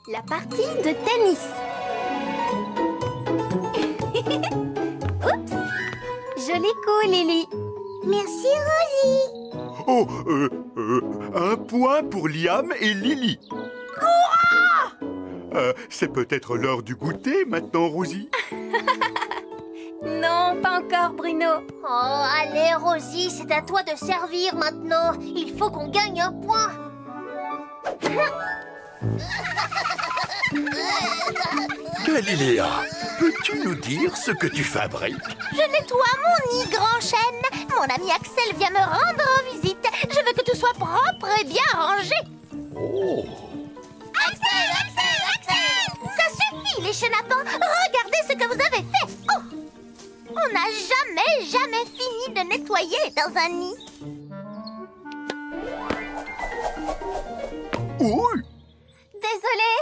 La partie de tennis. Oups. Joli coup, Lily. Merci, Rosie. Oh, un point pour Liam et Lily. C'est peut-être l'heure du goûter maintenant, Rosie. Non, pas encore, Bruno. Oh, allez, Rosie, c'est à toi de servir maintenant. Il faut qu'on gagne un point. Galiléa, peux-tu nous dire ce que tu fabriques? Je nettoie mon nid, grand chêne. Mon ami Axel vient me rendre visite. Je veux que tout soit propre et bien rangé. Oh! Axel, Axel, Axel! Ça suffit, les chenapans. Regardez ce que vous avez fait. Oh! On n'a jamais fini de nettoyer dans un nid. Oui. Désolée.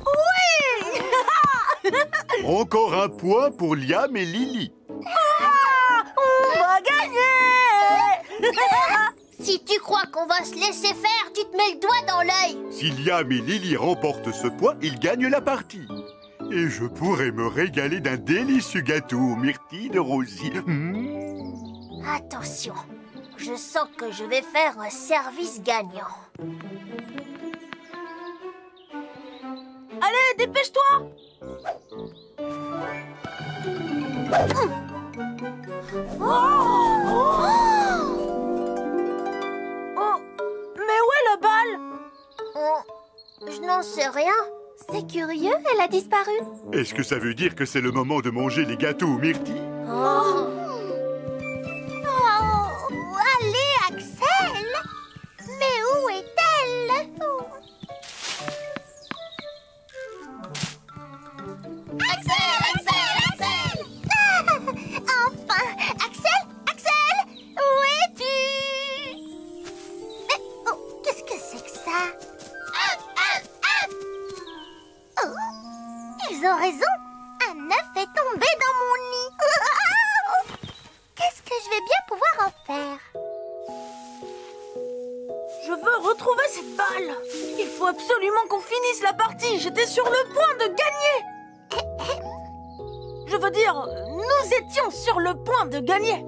Oui! Encore un point pour Liam et Lily. On va gagner! Si tu crois qu'on va se laisser faire, tu te mets le doigt dans l'œil. Si Liam et Lily remportent ce point, ils gagnent la partie. Et je pourrais me régaler d'un délicieux gâteau aux myrtilles de Rosie. Attention, je sens que je vais faire un service gagnant. Allez, dépêche-toi! Oh, mais où est la balle? Je n'en sais rien. C'est curieux, elle a disparu. Est-ce que ça veut dire que c'est le moment de manger les gâteaux aux myrtilles? Oh, allez, Axel! Mais où est-elle? Axel, Axel, Axel! Enfin! Axel, Axel! Où es-tu? Mais, oh, qu'est-ce que c'est que ça? Oh, ils ont raison! Un œuf est tombé dans mon nid! Qu'est-ce que je vais bien pouvoir en faire? Je veux retrouver cette balle. Il faut absolument qu'on finisse la partie. J'étais sur le point de gagner. Je veux dire, nous étions sur le point de gagner.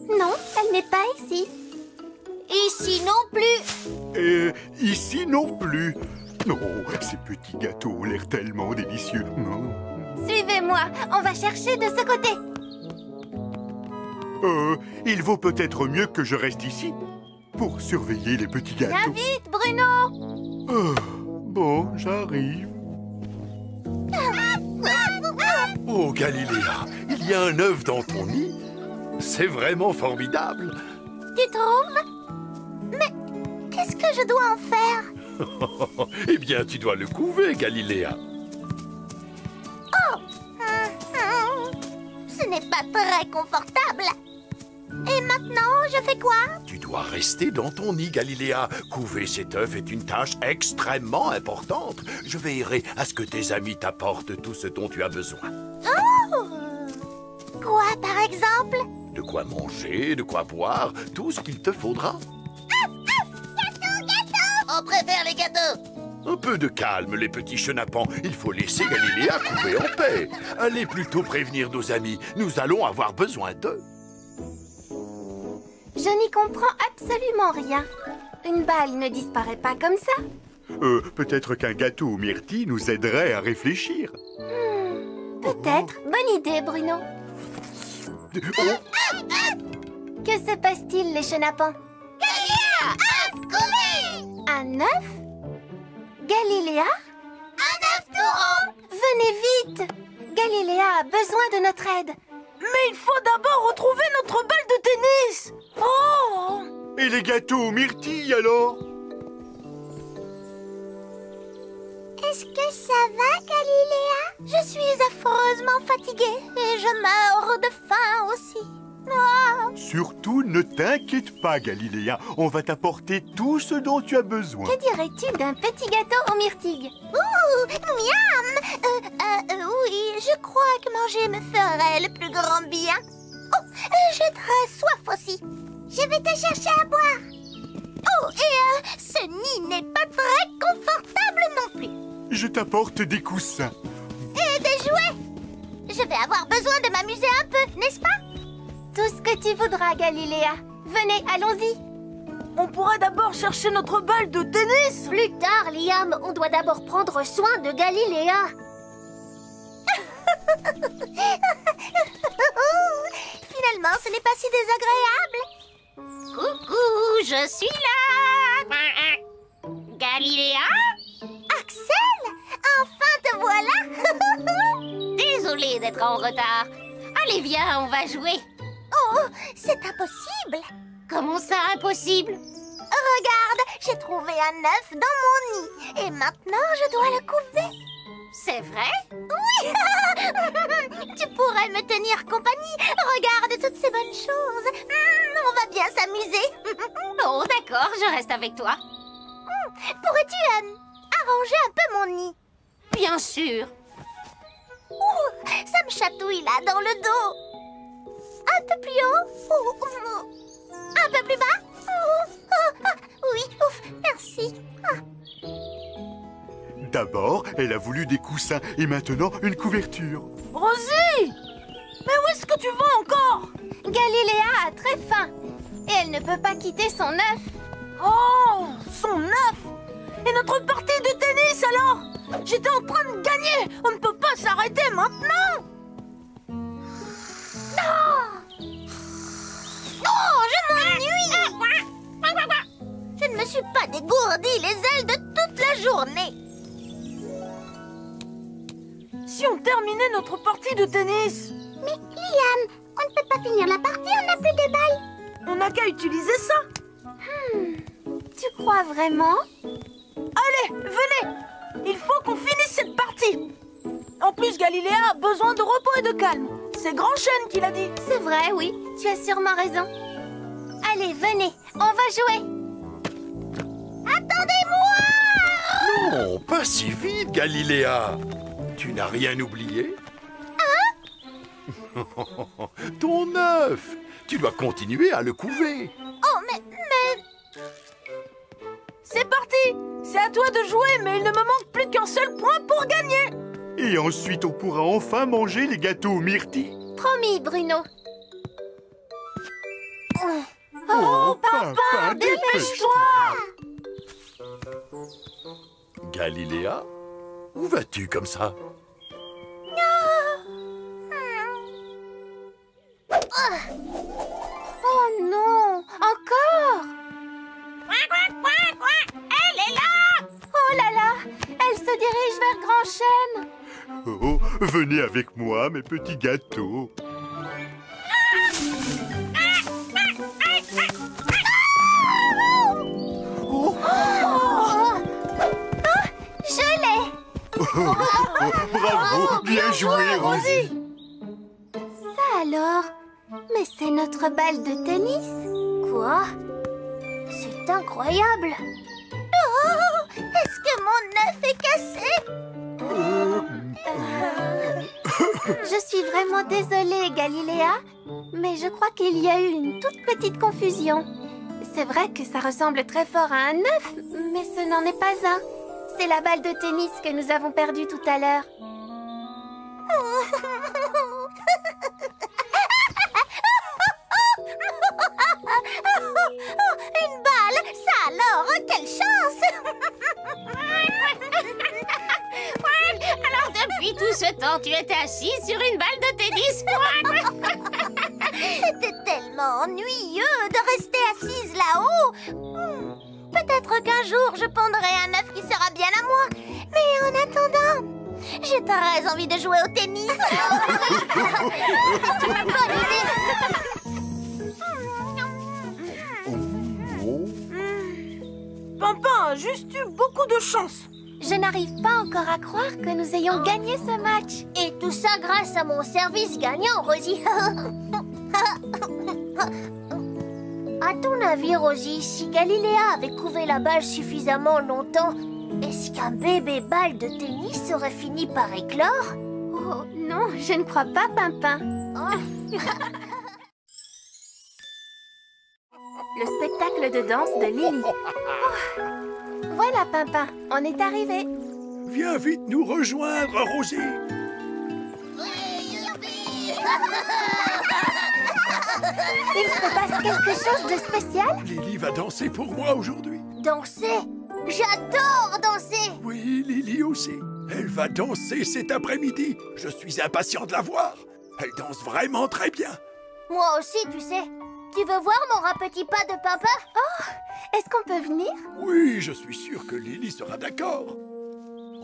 Non, elle n'est pas ici. Ici non plus! Et ici non plus. Non, ces petits gâteaux ont l'air tellement délicieux. Non. Suivez-moi, on va chercher de ce côté. Il vaut peut-être mieux que je reste ici pour surveiller les petits Viens gâteaux. vite, Bruno. Bon, j'arrive. Oh, Galiléa, il y a un œuf dans ton nid. C'est vraiment formidable. Tu trouves? Mais qu'est-ce que je dois en faire? Eh bien, tu dois le couver, Galiléa. Ce n'est pas très confortable. Et maintenant, je fais quoi? Tu dois rester dans ton nid, Galiléa. Couver cet œuf est une tâche extrêmement importante. Je veillerai à ce que tes amis t'apportent tout ce dont tu as besoin. Oh! Quoi, par exemple? De quoi manger, de quoi boire, tout ce qu'il te faudra. On préfère les gâteaux. Un peu de calme, les petits chenapans. Il faut laisser Galiléa couver en paix. Allez plutôt prévenir nos amis. Nous allons avoir besoin d'eux. Je n'y comprends absolument rien. Une balle ne disparaît pas comme ça. Peut-être qu'un gâteau aux myrtilles nous aiderait à réfléchir. Peut-être. Bonne idée, Bruno. Que se passe-t-il, les chenapans? Un œuf? Galiléa? Un œuf tout rond. Venez vite! Galiléa a besoin de notre aide. Mais il faut d'abord retrouver notre balle de tennis. Oh! Et les gâteaux aux myrtilles, alors? Est-ce que ça va, Galiléa? Je suis affreusement fatiguée et je meurs de faim aussi. Ah. Surtout, ne t'inquiète pas, Galiléa. On va t'apporter tout ce dont tu as besoin. Que dirais-tu d'un petit gâteau aux myrtilles? Ouh, miam! Oui, je crois que manger me ferait le plus grand bien. Oh, je J'ai très soif aussi. Je vais te chercher à boire. Oh, et ce nid n'est pas très confortable non plus. Je t'apporte des coussins. Et des jouets. Je vais avoir besoin de m'amuser un peu, n'est-ce pas? Tout ce que tu voudras, Galiléa. Venez, allons-y. On pourrait d'abord chercher notre balle de tennis. Plus tard, Liam, on doit d'abord prendre soin de Galiléa. Finalement, ce n'est pas si désagréable. Coucou, je suis là. Galiléa? Axel, enfin te voilà. Désolée d'être en retard. Allez, viens, on va jouer. Oh, c'est impossible. Comment ça, impossible? Regarde, j'ai trouvé un œuf dans mon nid. Et maintenant, je dois le couver. C'est vrai? Oui. Tu pourrais me tenir compagnie. Regarde toutes ces bonnes choses. On va bien s'amuser. Oh, d'accord, je reste avec toi. Pourrais-tu arranger un peu mon nid? Bien sûr. Ouh, ça me chatouille là dans le dos. Un peu plus haut. Un peu plus bas. Oui, ouf, merci. D'abord, elle a voulu des coussins et maintenant une couverture. Rosie! Mais où est-ce que tu vas encore? Galiléa a très faim. Et elle ne peut pas quitter son œuf. Oh, son œuf! Et notre partie de tennis alors? J'étais en train de gagner. On ne peut pas s'arrêter maintenant. Oh, je m'ennuie. Je ne me suis pas dégourdi les ailes de toute la journée. Si on terminait notre partie de tennis? Mais Liam, on ne peut pas finir la partie, on n'a plus de balles. On n'a qu'à utiliser ça. Tu crois vraiment? Allez, venez. Il faut qu'on finisse cette partie. En plus, Galiléa a besoin de repos et de calme. C'est Grand Chêne qui l'a dit. C'est vrai, oui. Tu as sûrement raison. Allez, venez. On va jouer. Attendez-moi! Non, pas si vite, Galiléa. Tu n'as rien oublié? Ton œuf. Tu dois continuer à le couver. Oh, mais... C'est parti. C'est à toi de jouer, mais il ne me manque plus qu'un seul point pour gagner. Et ensuite, on pourra enfin manger les gâteaux aux myrtilles. Promis, Bruno. Oh, papa, Dépêche-toi. Galiléa, où vas-tu comme ça? Oh non, encore? Elle est là! Oh là là, elle se dirige vers Grand Chêne. Oh, venez avec moi, mes petits gâteaux. Je l'ai. Bravo, bien joué, Rosie. Ça alors? Mais c'est notre balle de tennis. Quoi? C'est incroyable! Oh! Est-ce que mon œuf est cassé? Je suis vraiment désolée, Galiléa, mais je crois qu'il y a eu une toute petite confusion. C'est vrai que ça ressemble très fort à un œuf, mais ce n'en est pas un. C'est la balle de tennis que nous avons perdue tout à l'heure. Une balle! Ça alors, quelle chance! Alors, depuis tout ce temps, tu étais assise sur une balle de tennis. C'était tellement ennuyeux de rester assise là-haut. Peut-être qu'un jour, je pondrai un œuf qui sera bien à moi. Mais en attendant, j'ai très envie de jouer au tennis. C'est une bonne idée. Pimpin a juste eu beaucoup de chance. Je n'arrive pas encore à croire que nous ayons gagné ce match. Et tout ça grâce à mon service gagnant, Rosie. À ton avis, Rosie, si Galiléa avait couvé la balle suffisamment longtemps, est-ce qu'un bébé balle de tennis aurait fini par éclore? Oh non, je ne crois pas, Pimpin. spectacle de danse de Lily. Oh. Voilà, Pimpin, on est arrivé. Viens vite nous rejoindre, Rosie. Il se passe quelque chose de spécial? Lily va danser pour moi aujourd'hui. Danser? J'adore danser! Oui, Lily aussi. Elle va danser cet après-midi. Je suis impatient de la voir. Elle danse vraiment très bien. Moi aussi, tu sais. Tu veux voir mon rat petit pas de Pimpin? Oh, est-ce qu'on peut venir? Oui, je suis sûr que Lily sera d'accord.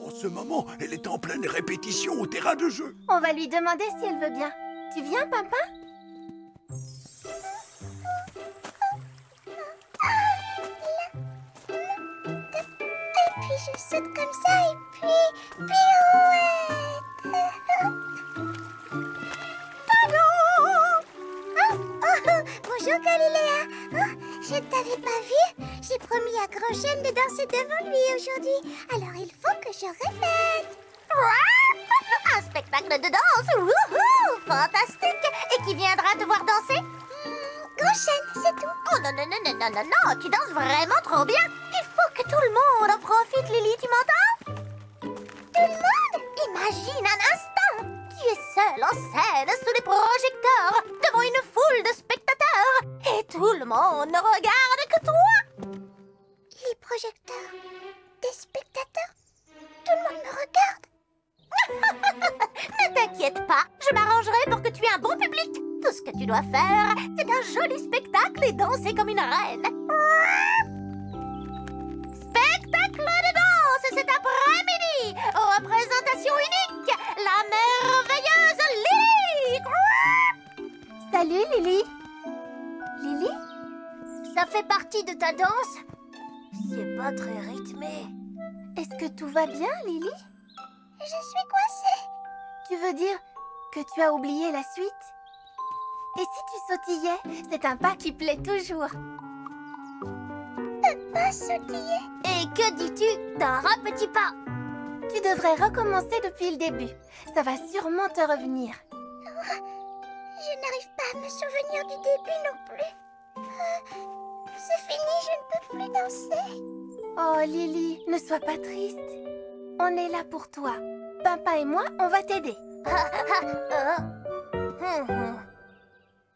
En ce moment, elle est en pleine répétition au terrain de jeu. On va lui demander si elle veut bien. Tu viens, Pimpin? Et puis je saute comme ça et puis pirouette. Bonjour Galiléa. Je ne t'avais pas vu. J'ai promis à Grand-Chêne de danser devant lui aujourd'hui. Alors il faut que je répète. Un spectacle de danse. Wouhou, fantastique. Et qui viendra te voir danser? Grand-Chêne, c'est tout. Oh non, non, non, non, non, non, non. Tu danses vraiment trop bien. Il faut que tout le monde en profite, Lily, tu m'entends? Tout le monde? Imagine un instant. Tu es seule en scène sous les projecteurs, devant une foule de spectateurs. Et tout le monde ne regarde que toi. Les projecteurs? Des spectateurs? Tout le monde me regarde. Ne t'inquiète pas, je m'arrangerai pour que tu aies un bon public. Tout ce que tu dois faire, c'est un joli spectacle et danser comme une reine. Spectacle de danse cet après-midi. Représentation unique, la merveilleuse Lily. Salut, Lily. Lily? Ça fait partie de ta danse? C'est pas très rythmé. Est-ce que tout va bien, Lily? Je suis coincée. Tu veux dire que tu as oublié la suite? Et si tu sautillais? C'est un pas qui plaît toujours. Pas sautiller. Et que dis-tu d'un rat petit pas? Tu devrais recommencer depuis le début. Ça va sûrement te revenir. Je n'arrive pas à me souvenir du début non plus. C'est fini, je ne peux plus danser. Oh, Lily, ne sois pas triste. On est là pour toi. Pimpin et moi, on va t'aider.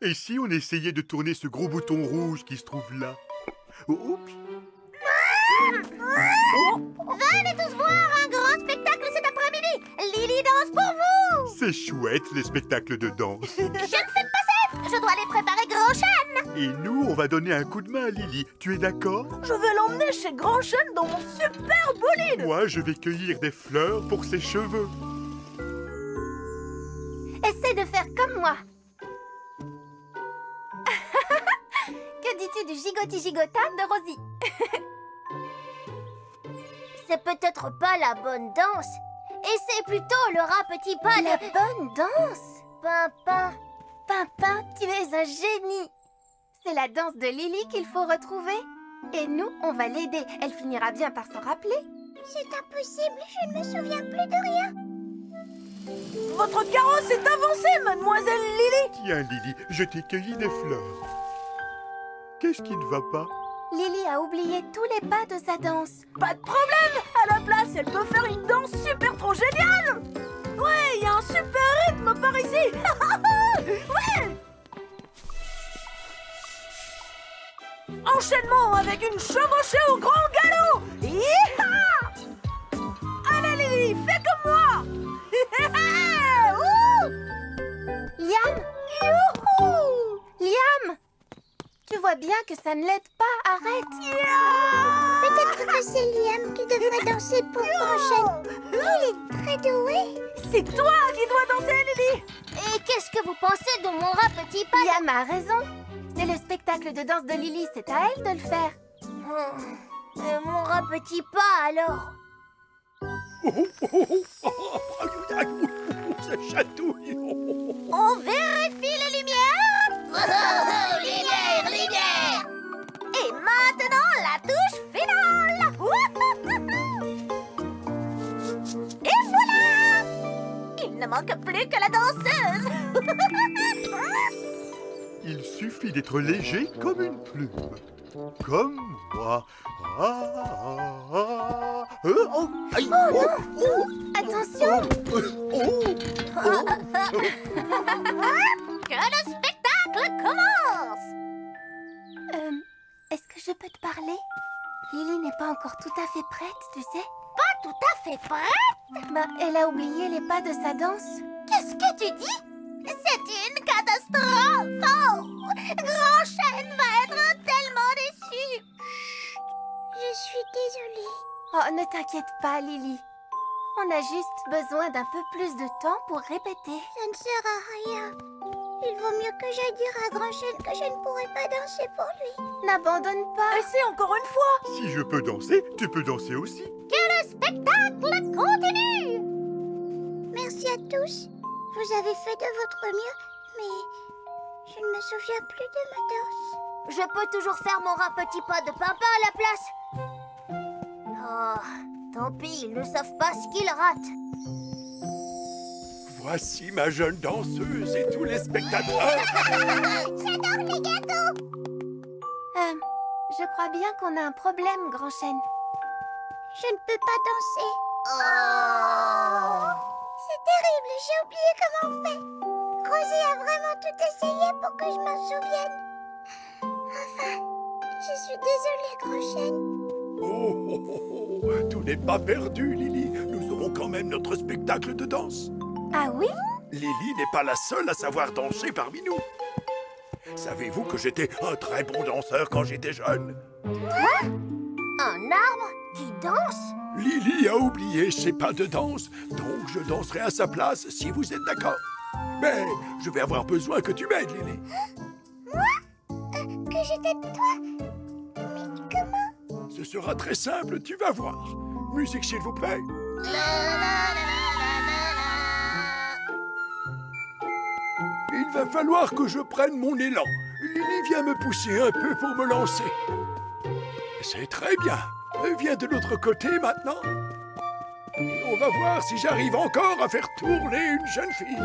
Et si on essayait de tourner ce gros bouton rouge qui se trouve là? Oups. Venez tous voir un grand spectacle cet après-midi. Lily danse pour vous. C'est chouette, les spectacles de danse. Je ne fais pas ça. Je dois les préparer Grand-Chêne. Et nous, on va donner un coup de main à Lily. Tu es d'accord? Je vais l'emmener chez Grand-Chêne dans mon super bolide. Moi, je vais cueillir des fleurs pour ses cheveux. Essaie de faire comme moi. Que dis-tu du gigoti-gigota de Rosie? C'est peut-être pas la bonne danse. Et c'est plutôt le rat petit pas La de bonne danse? Pimpin. Pimpin, tu es un génie. C'est la danse de Lily qu'il faut retrouver. Et nous, on va l'aider. Elle finira bien par s'en rappeler. C'est impossible, je ne me souviens plus de rien. Votre carrosse est avancé, mademoiselle Lily. Tiens, Lily, je t'ai cueilli des fleurs. Qu'est-ce qui ne va pas? Lily a oublié tous les pas de sa danse. Pas de problème. À la place, elle peut faire une danse super trop géniale. Ouais, il y a un super rythme par ici. Ouais. Enchaînement avec une chevauchée au grand galop. Hi-ha! Allez Lily, fais comme moi. Ouh! Liam? Youhou! Liam? Tu vois bien que ça ne l'aide pas. Arrête. Peut-être que c'est Liam qui devrait danser pour Grand-Chêne. Il est très doué. C'est toi qui dois danser, Lily. Et qu'est-ce que vous pensez de mon rat petit pas? Liam a raison. C'est le spectacle de danse de Lily. C'est à elle de le faire. Et mon rat petit pas alors? Ça chatouille. On vérifie les lumières. Lumière, lumière. Et maintenant la touche finale. Et voilà. Il ne manque plus que la danseuse. Il suffit d'être léger comme une plume. comme moi. Oh, aïe, Attention! Que le spectacle commence! Est-ce que je peux te parler? Lily n'est pas encore tout à fait prête, tu sais. Pas tout à fait prête? Bah, elle a oublié les pas de sa danse. Qu'est-ce que tu dis? C'est une catastrophe! Oh! Grand Chêne va être tellement déçu! Je suis désolée. Oh, ne t'inquiète pas, Lily. On a juste besoin d'un peu plus de temps pour répéter. Ça ne sert à rien. Il vaut mieux que j'aille dire à Grand Chêne que je ne pourrai pas danser pour lui. N'abandonne pas. Essaie encore une fois. si je peux danser, tu peux danser aussi. Que le spectacle continue! Merci à tous. Vous avez fait de votre mieux, mais je ne me souviens plus de ma danse. Je peux toujours faire mon rat petit pas de Pimpin à la place. Oh, tant pis, ils ne savent pas ce qu'ils ratent. Voici ma jeune danseuse et tous les spectateurs. J'adore les gâteaux! Je crois bien qu'on a un problème, Grand Chêne. Je ne peux pas danser. Oh. C'est terrible, j'ai oublié comment on fait. Rosie a vraiment tout essayé pour que je m'en souvienne. Enfin, je suis désolée, Grand Chêne. Oh, oh, oh, oh. Tout n'est pas perdu, Lily. Nous aurons quand même notre spectacle de danse. Ah oui? Lily n'est pas la seule à savoir danser parmi nous. Savez-vous que j'étais un très bon danseur quand j'étais jeune? Un arbre qui danse? Lily a oublié ses pas de danse, donc je danserai à sa place si vous êtes d'accord. Mais je vais avoir besoin que tu m'aides, Lily. Moi? Que je t'aide toi? Mais comment? Ce sera très simple, tu vas voir. Musique, s'il vous plaît. Il va falloir que je prenne mon élan. Lily vient me pousser un peu pour me lancer. C'est très bien. Viens de l'autre côté maintenant. Et on va voir si j'arrive encore à faire tourner une jeune fille.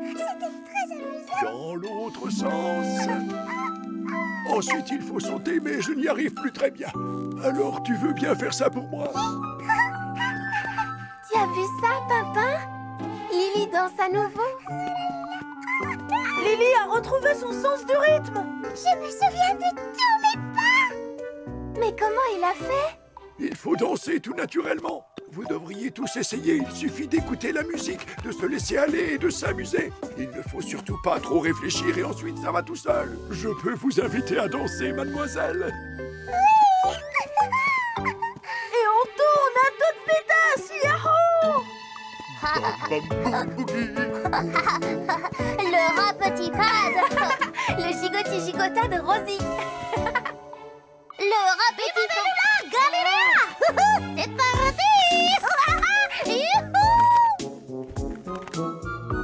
C'était très amusant. Dans l'autre sens. Ensuite, il faut sauter, mais je n'y arrive plus très bien. Alors, tu veux bien faire ça pour moi? Tu as vu ça, Pimpin? Lily danse à nouveau. Lily a retrouvé son sens du rythme. Je me souviens de tous mes pas. Mais comment il a fait? Il faut danser tout naturellement. Vous devriez tous essayer. Il suffit d'écouter la musique, de se laisser aller et de s'amuser. Il ne faut surtout pas trop réfléchir et ensuite ça va tout seul. Je peux vous inviter à danser, mademoiselle. Et on tourne à toute vitesse. Yahoo! Bam, bam, boum, boogie. Le rat petit pad. Le gigoti-gigota de Rosie. Le rat petit pad. Galilea. C'est parti.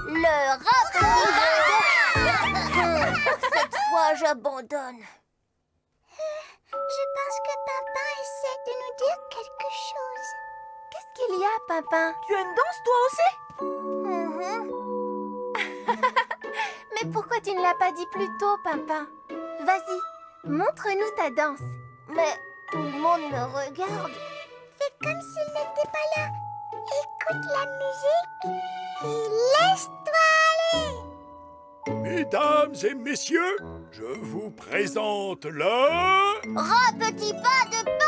Le rat petit pad. Cette fois, j'abandonne. Je pense que Pimpin essaie de nous dire quelque chose. Qu'est-ce qu'il y a, Pimpin? Tu as une danse toi aussi? Mais pourquoi tu ne l'as pas dit plus tôt, Pimpin? Vas-y, montre-nous ta danse. Mais tout le monde me regarde. C'est comme s'il n'était pas là. Écoute la musique et laisse-toi aller. Mesdames et messieurs, je vous présente le... Rat petit pas de Pimpin.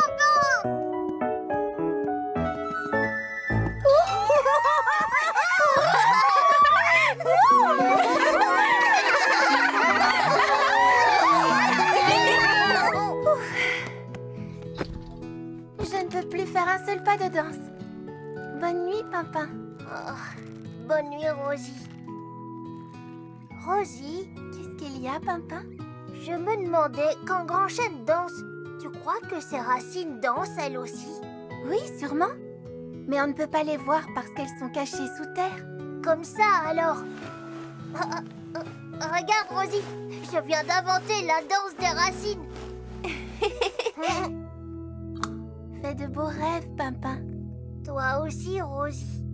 Je ne peux plus faire un seul pas de danse. Bonne nuit, Pimpin. Oh, bonne nuit, Rosie. Rosie, Qu'est-ce qu'il y a, Pimpin? je me demandais, quand Grand Chêne danse, tu crois que ses racines dansent elles aussi? Oui, sûrement. Mais on ne peut pas les voir parce qu'elles sont cachées sous terre. Comme ça, alors. Regarde, Rosie, je viens d'inventer la danse des racines. Fais de beaux rêves, Pimpin. Toi aussi, Rosie.